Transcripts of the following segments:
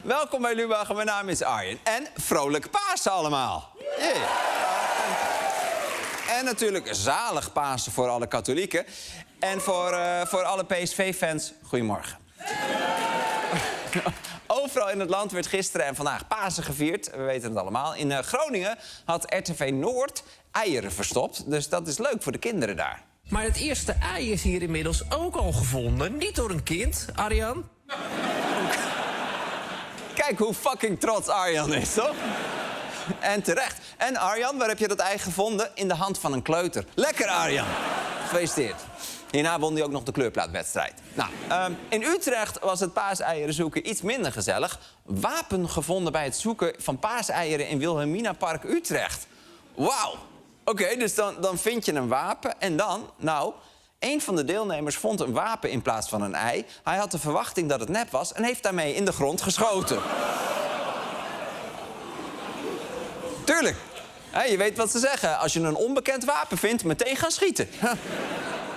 Welkom bij Lubach, mijn naam is Arjen. En vrolijk Pasen allemaal. Yeah. En natuurlijk zalig Pasen voor alle katholieken. En voor alle PSV-fans, goedemorgen. Overal in het land werd gisteren en vandaag Pasen gevierd. We weten het allemaal. In Groningen had RTV Noord eieren verstopt. Dus dat is leuk voor de kinderen daar. Maar het eerste ei is hier inmiddels ook al gevonden. Niet door een kind, Arjan. Kijk hoe fucking trots Arjan is, toch? En terecht. En Arjan, waar heb je dat ei gevonden? In de hand van een kleuter. Lekker, Arjan. Gefeliciteerd. Hierna won hij ook nog de kleurplaatwedstrijd. Nou, in Utrecht was het paaseieren zoeken iets minder gezellig. Wapen gevonden bij het zoeken van paaseieren in Wilhelminapark Utrecht. Wauw. Oké, dus dan vind je een wapen en dan, nou... Een van de deelnemers vond een wapen in plaats van een ei. Hij had de verwachting dat het nep was en heeft daarmee in de grond geschoten. Tuurlijk. Je weet wat ze zeggen. Als je een onbekend wapen vindt, meteen gaan schieten.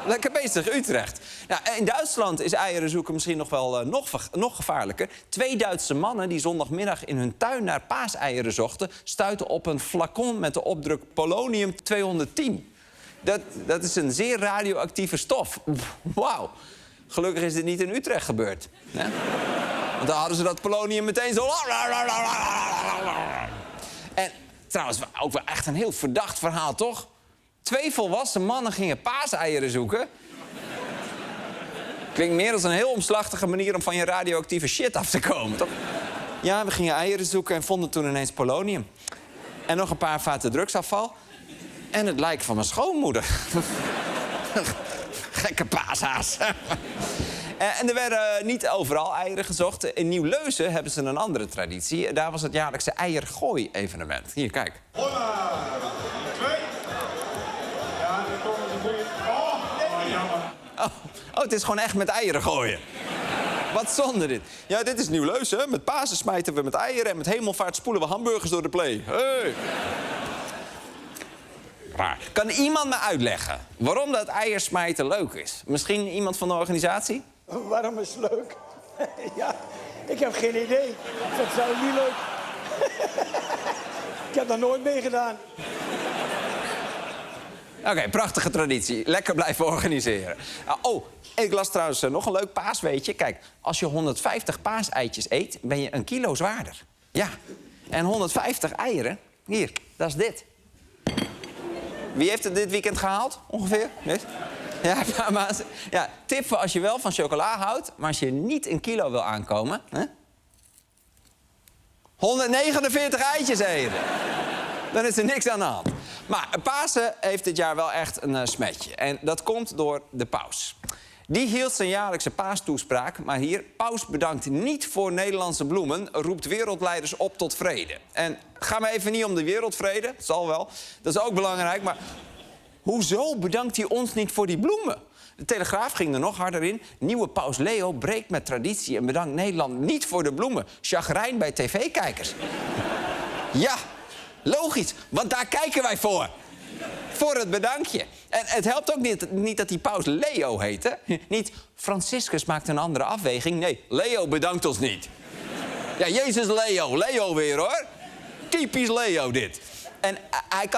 Lekker bezig, Utrecht. Nou, in Duitsland is eieren zoeken misschien nog wel nog gevaarlijker. 2 Duitse mannen die zondagmiddag in hun tuin naar paaseieren zochten... stuitten op een flacon met de opdruk polonium-210. Dat is een zeer radioactieve stof. Wauw. Gelukkig is dit niet in Utrecht gebeurd. Hè? Want dan hadden ze dat polonium meteen zo... En trouwens, ook wel echt een heel verdacht verhaal, toch? 2 volwassen mannen gingen paaseieren zoeken. Klinkt meer als een heel omslachtige manier om van je radioactieve shit af te komen, toch? Ja, we gingen eieren zoeken en vonden toen ineens polonium. En nog een paar vaten drugsafval. En het lijk van mijn schoonmoeder. Gekke paashaas. En er werden niet overal eieren gezocht. In Nieuw-Leuzen hebben ze een andere traditie. Daar was het jaarlijkse eiergooi-evenement. Hier, kijk. Hola! 2. Ja, dan komen ze weer. Oh, jammer. Oh, het is gewoon echt met eieren gooien. Wat zonde dit. Ja, dit is Nieuw-Leuzen. Met Pasen smijten we met eieren... en met hemelvaart spoelen we hamburgers door de plee. Hey. Raar. Kan iemand me uitleggen waarom dat eiersmijten leuk is? Misschien iemand van de organisatie? Waarom is het leuk? Ja, ik heb geen idee. Dat zou niet leuk. Ik heb daar nooit mee gedaan. Oké, prachtige traditie. Lekker blijven organiseren. Ik las trouwens nog een leuk paasweetje. Kijk, als je 150 paaseitjes eet, ben je 1 kilo zwaarder. Ja, en 150 eieren, hier, dat is dit. Wie heeft het dit weekend gehaald, ongeveer? Nee? Ja, tip voor als je wel van chocola houdt... maar als je niet 1 kilo wil aankomen... Hè? 149 eitjes eten. Dan is er niks aan de hand. Maar Pasen heeft dit jaar wel echt een smetje. En dat komt door de paus. Die hield zijn jaarlijkse paastoespraak, maar hier... Paus bedankt niet voor Nederlandse bloemen... roept wereldleiders op tot vrede. En ga me even niet om de wereldvrede, dat zal wel. Dat is ook belangrijk, maar... hoezo bedankt hij ons niet voor die bloemen? De Telegraaf ging er nog harder in. Nieuwe paus Leo breekt met traditie... en bedankt Nederland niet voor de bloemen. Chagrijn bij tv-kijkers. Ja, logisch, want daar kijken wij voor. Voor het bedankje. En het helpt ook niet dat die paus Leo heet, hè? Niet Franciscus maakt een andere afweging. Nee, Leo bedankt ons niet. Ja, Jezus Leo. Leo weer, hoor. Typisch Leo, dit. En hij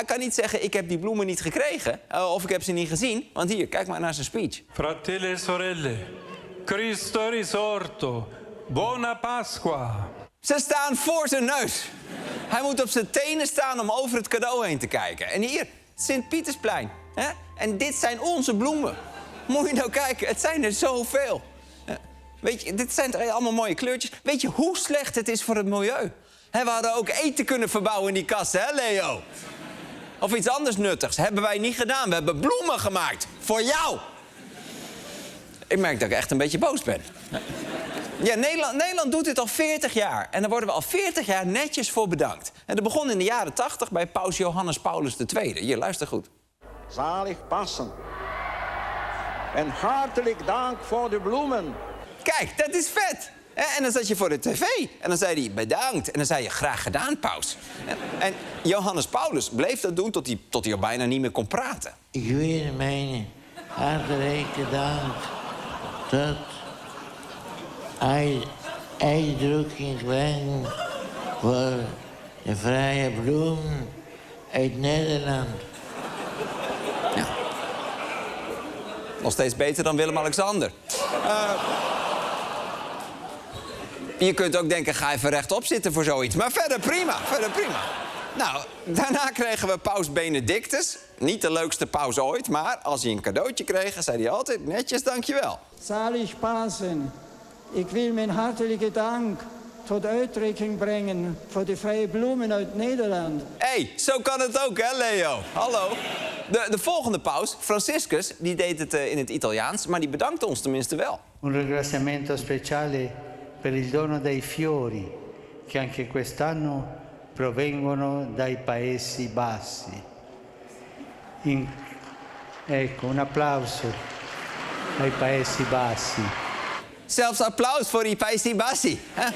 kan niet zeggen, ik heb die bloemen niet gekregen. Of ik heb ze niet gezien. Want hier, kijk maar naar zijn speech. Fratelli e sorelle, Cristo risorto, buona Pasqua. Ze staan voor zijn neus. Hij moet op zijn tenen staan om over het cadeau heen te kijken. En hier, Sint-Pietersplein. Hè? En dit zijn onze bloemen. Moet je nou kijken, het zijn er zoveel. Weet je, dit zijn allemaal mooie kleurtjes. Weet je hoe slecht het is voor het milieu? We hadden ook eten kunnen verbouwen in die kasten, hè, Leo? Of iets anders nuttigs. Hebben wij niet gedaan. We hebben bloemen gemaakt. Voor jou. Ik merk dat ik echt een beetje boos ben. Ja, Nederland doet dit al 40 jaar. En daar worden we al 40 jaar netjes voor bedankt. En dat begon in de jaren 80 bij paus Johannes Paulus II. Hier, luister goed. Zalig Pasen. En hartelijk dank voor de bloemen. Kijk, dat is vet. En dan zat je voor de tv. En dan zei hij bedankt. En dan zei je graag gedaan, paus. En Johannes Paulus bleef dat doen tot hij al bijna niet meer kon praten. Ik wil mijn hartelijke dank dat hij uitdrukking ben voor de vrije bloem uit Nederland. Nog steeds beter dan Willem-Alexander. Je kunt ook denken, ga even rechtop zitten voor zoiets. Maar verder prima, verder prima. Nou, daarna kregen we paus Benedictus. Niet de leukste paus ooit, maar als hij een cadeautje kreeg, zei hij altijd netjes dankjewel. Zalig Pasen. Ik wil mijn hartelijke dank tot uitdrukking brengen voor de vrije bloemen uit Nederland. Hé, zo kan het ook, hè, Leo? Hallo. De volgende paus, Franciscus, die deed het in het Italiaans, maar die bedankte ons tenminste wel. Un ringraziamento speciale per il dono dei fiori, che anche quest'anno provengono dai Paesi Bassi. Ecco, un applauso ai Paesi Bassi. Zelfs applaus voor die Paesi Bassi. Hè?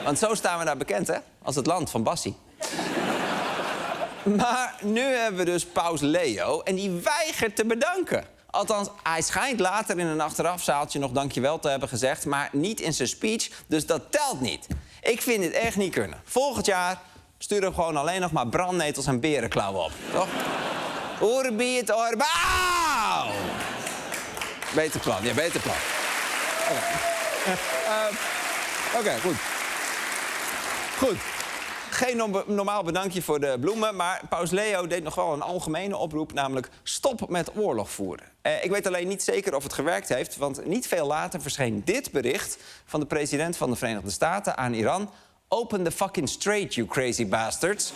Want zo staan we daar bekend, hè? Als het land van Bassi. Maar nu hebben we dus paus Leo en die weigert te bedanken. Althans, hij schijnt later in een achterafzaaltje nog dankjewel te hebben gezegd, maar niet in zijn speech, dus dat telt niet. Ik vind dit echt niet kunnen. Volgend jaar sturen we gewoon alleen nog maar brandnetels en berenklauwen op, toch? Urbi et orbi. Auw! Beter plan, ja, beter plan. Oké, goed. Goed. Geen normaal bedankje voor de bloemen, maar paus Leo deed nog wel een algemene oproep, namelijk stop met oorlog voeren. Ik weet alleen niet zeker of het gewerkt heeft, want niet veel later verscheen dit bericht van de president van de Verenigde Staten aan Iran. Open the fucking strait, you crazy bastards,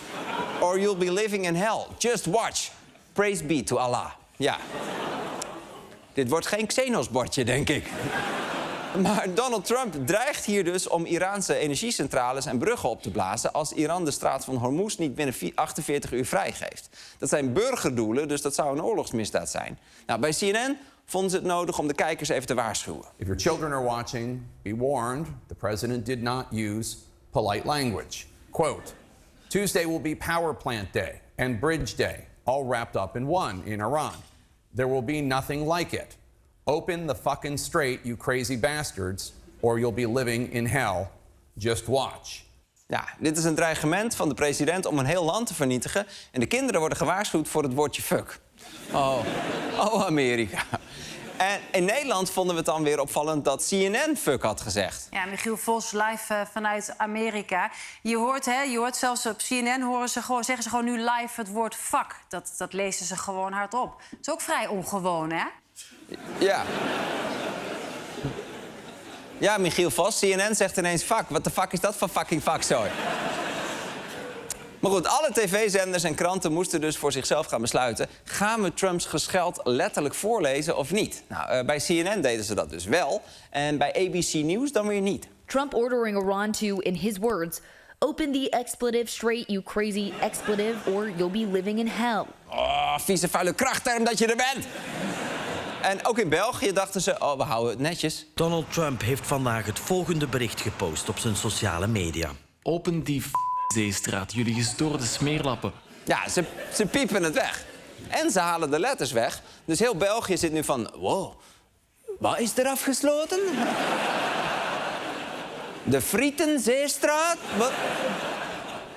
or you'll be living in hell. Just watch. Praise be to Allah. Ja. Dit wordt geen Xenos-bordje, denk ik. Maar Donald Trump dreigt hier dus om Iraanse energiecentrales en bruggen op te blazen als Iran de straat van Hormuz niet binnen 48 uur vrijgeeft. Dat zijn burgerdoelen, dus dat zou een oorlogsmisdaad zijn. Nou, bij CNN vonden ze het nodig om de kijkers even te waarschuwen. If your children are watching, be warned, the president did not use polite language. Quote, Tuesday will be Power Plant Day and Bridge Day, all wrapped up in one in Iran. There will be nothing like it. Open the fucking strait, you crazy bastards, or you'll be living in hell. Just watch. Ja, dit is een dreigement van de president om een heel land te vernietigen. En de kinderen worden gewaarschuwd voor het woordje fuck. Oh, Amerika. En in Nederland vonden we het dan weer opvallend dat CNN fuck had gezegd. Ja, Michiel Vos live vanuit Amerika. Je hoort zelfs op CNN zeggen ze gewoon nu live het woord fuck. Dat lezen ze gewoon hardop. Dat is ook vrij ongewoon, hè? Ja. Ja, Michiel Vos, CNN zegt ineens fuck. Wat de fuck is dat voor fucking fuckzooi? Maar goed, alle tv-zenders en kranten moesten dus voor zichzelf gaan besluiten. Gaan we Trumps gescheld letterlijk voorlezen of niet? Nou, bij CNN deden ze dat dus wel. En bij ABC News dan weer niet. Trump ordering Iran to, in his words, open the expletive strait, you crazy expletive, or you'll be living in hell. Oh, vieze vuile krachtterm dat je er bent. En ook in België dachten ze, we houden het netjes. Donald Trump heeft vandaag het volgende bericht gepost op zijn sociale media. Open die zeestraat, jullie gestoorde smeerlappen. Ja, ze piepen het weg. En ze halen de letters weg. Dus heel België zit nu van, wow, wat is er afgesloten? De Frietenzeestraat? Wat?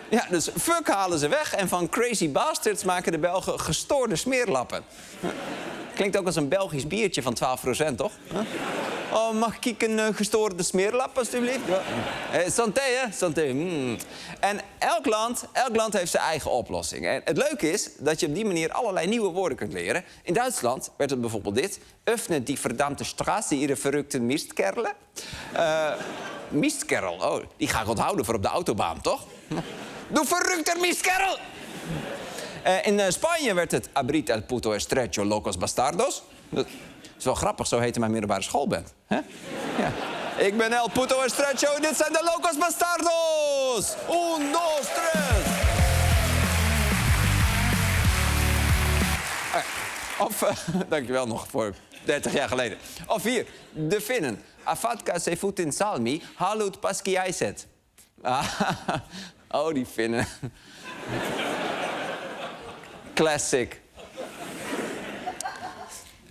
Ja, dus fuck halen ze weg en van crazy bastards maken de Belgen gestoorde smeerlappen. Klinkt ook als een Belgisch biertje van 12%, toch? Oh, mag ik een gestoorde smeerlap, alstublieft? Ja. Santé, hè? Santé. En elk land heeft zijn eigen oplossing. En het leuke is dat je op die manier allerlei nieuwe woorden kunt leren. In Duitsland werd het bijvoorbeeld dit. Öffne die verdammte Straße, ihre verrückten Mistkerlen. Mistkerl, oh, die ga ik onthouden voor op de autobaan, toch? Doe verrukter Mistkerl! In Spanje werd het abrit el puto estrecho locos bastardos. Dat is wel grappig, zo heette mijn middelbare schoolband. Hè? Ja. Ik ben el puto estrecho en dit zijn de locos bastardos! 1, 2, 3! Dankjewel nog voor 30 jaar geleden. Of hier, de Finnen. Afatka sefutin salmi, halut paskiaiset. Oh, die Finnen. Classic.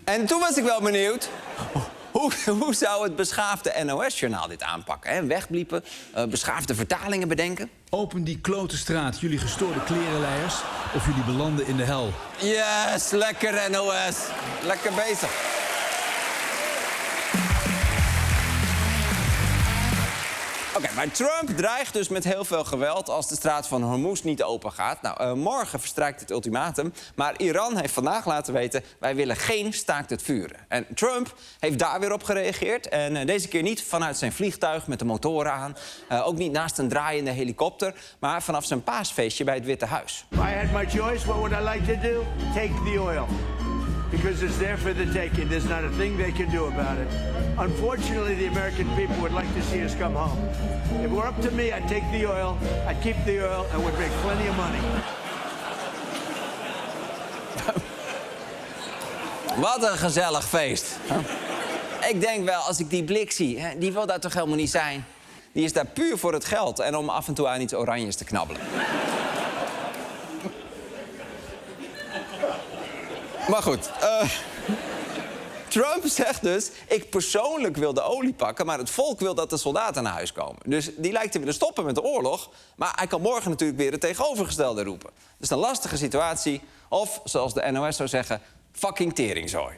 En toen was ik wel benieuwd hoe zou het beschaafde NOS-journaal dit aanpakken? Hè? Wegbliepen, beschaafde vertalingen bedenken? Open die klote straat, jullie gestoorde klerenleiers, of jullie belanden in de hel. Yes, lekker NOS. Lekker bezig. Oké, maar Trump dreigt dus met heel veel geweld als de straat van Hormuz niet open gaat. Nou, morgen verstrijkt het ultimatum. Maar Iran heeft vandaag laten weten, wij willen geen staakt het vuren. En Trump heeft daar weer op gereageerd. En deze keer niet vanuit zijn vliegtuig met de motoren aan. Ook niet naast een draaiende helikopter. Maar vanaf zijn paasfeestje bij het Witte Huis. If I had my choice, what would I like to do? Take the oil. Because it's there for the taking. There's not a thing they can do about it. Unfortunately, the American people would like to see us come home. If it were up to me, I'd take the oil, I'd keep the oil, and we'd make plenty of money. Wat een gezellig feest. Ik denk wel, als ik die blik zie, hè, die wil daar toch helemaal niet zijn. Die is daar puur voor het geld en om af en toe aan iets oranjes te knabbelen. Maar goed, Trump zegt dus, ik persoonlijk wil de olie pakken, maar het volk wil dat de soldaten naar huis komen. Dus die lijkt te willen stoppen met de oorlog, maar hij kan morgen natuurlijk weer het tegenovergestelde roepen. Dus een lastige situatie, of zoals de NOS zou zeggen, fucking teringzooi.